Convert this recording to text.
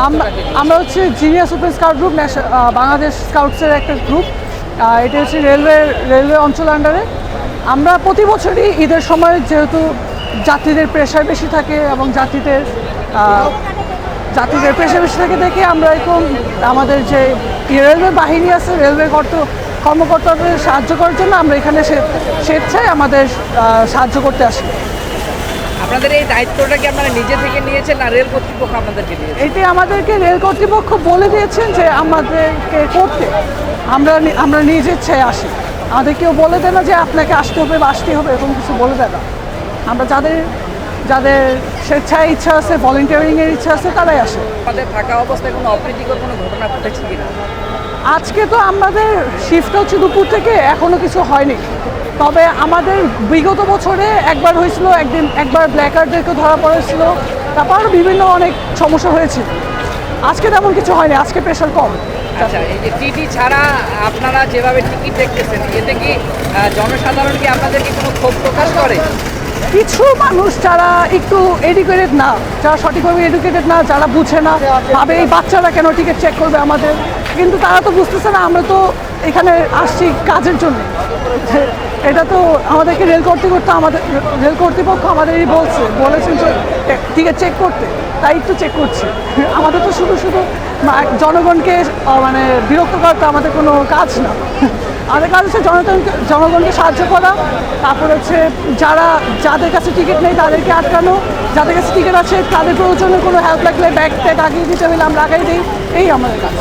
আমরা হচ্ছে genius open scout group, Bangladesh স্কাউটসের একটা গ্রুপ। এটা হচ্ছে রেলওয়ে অঞ্চল আন্ডারে। আমরা প্রতি বছরই ঈদের সময় যেহেতু যাত্রীদের প্রেশার বেশি থাকে এবং যাত্রীদের প্রেশার বেশি থাকে দেখে আমরা এখন আমাদের যে রেলওয়ে বাহিনী আছে, রেলওয়ে কর্মকর্তাদের সাহায্য করার জন্য আমরা এখানে স্বেচ্ছায় আমাদের সাহায্য করতে আসি। আপনাদের এই দায়িত্বটা কি আপনারা নিজে থেকে নিয়েছেন না রেল কর্তৃপক্ষ আপনাদেরকে দিয়েছে? এটি আমাদেরকে রেল কর্তৃপক্ষ বলে দিয়েছেন যে আমাদেরকে করতে, আমরা নিজে ইচ্ছায় আসি। আমাদের কেউ বলে দেয় না যে আপনাকে আসতে হবে বা আসতে হবে, এরকম কিছু বলে দেয় না। আমরা যাদের স্বেচ্ছায় ইচ্ছা আছে, ভলেন্টিয়ারিংয়ের ইচ্ছা আছে, তারাই আসে। আমাদের থাকা অবস্থায় কোনো অপ্রীতিকর কোনো ঘটনা ঘটেছে কিনা? আজকে তো আমাদের শিফট হচ্ছে দুপুর থেকে, এখনও কিছু হয়নি। তবে আমাদের বিগত বছরে একবার হয়েছিল, একবার ব্ল্যাকারদেরকে ধরা পড়েছিল, তারপর বিভিন্ন অনেক সমস্যা হয়েছিল। আজকে তেমন কিছু হয়নি, আজকে প্রেশার কম। আচ্ছা, এই যে টিটি ছাড়া আপনারা যেভাবে টিকিট দেখতেছেন, এতে কি জনসাধারণ কি আপনাদেরকে কোনো ক্ষোভ প্রকাশ করে? কিছু মানুষ যারা একটু এডুকেটেড না, যারা সঠিকভাবে এডুকেটেড না, যারা বুঝে না, ভাবে এই বাচ্চারা কেন টিকিট চেক করবে আমাদের, কিন্তু তারা তো বুঝতেছে না আমরা তো এখানে আসছি কাজের জন্য। এটা তো আমাদেরকে রেল কর্তৃপক্ষ আমাদেরই বলেছেন যে টিকিট চেক করতে, তাই একটু চেক করছি। আমাদের তো শুধু জনগণকে মানে বিরক্ত করা তো আমাদের কোনো কাজ না। আমাদের কাজ হচ্ছে জনগণকে সাহায্য করা, তারপর হচ্ছে যাদের কাছে টিকিট নেই তাদেরকে আটকানো, যাদের কাছে টিকিট আছে তাদের প্রয়োজনে কোনো হেল্প লাগলে ব্যাগ ট্যাগ আগিয়ে দিতে হলে আমরা আগাই দিই, এই আমাদের কাজ।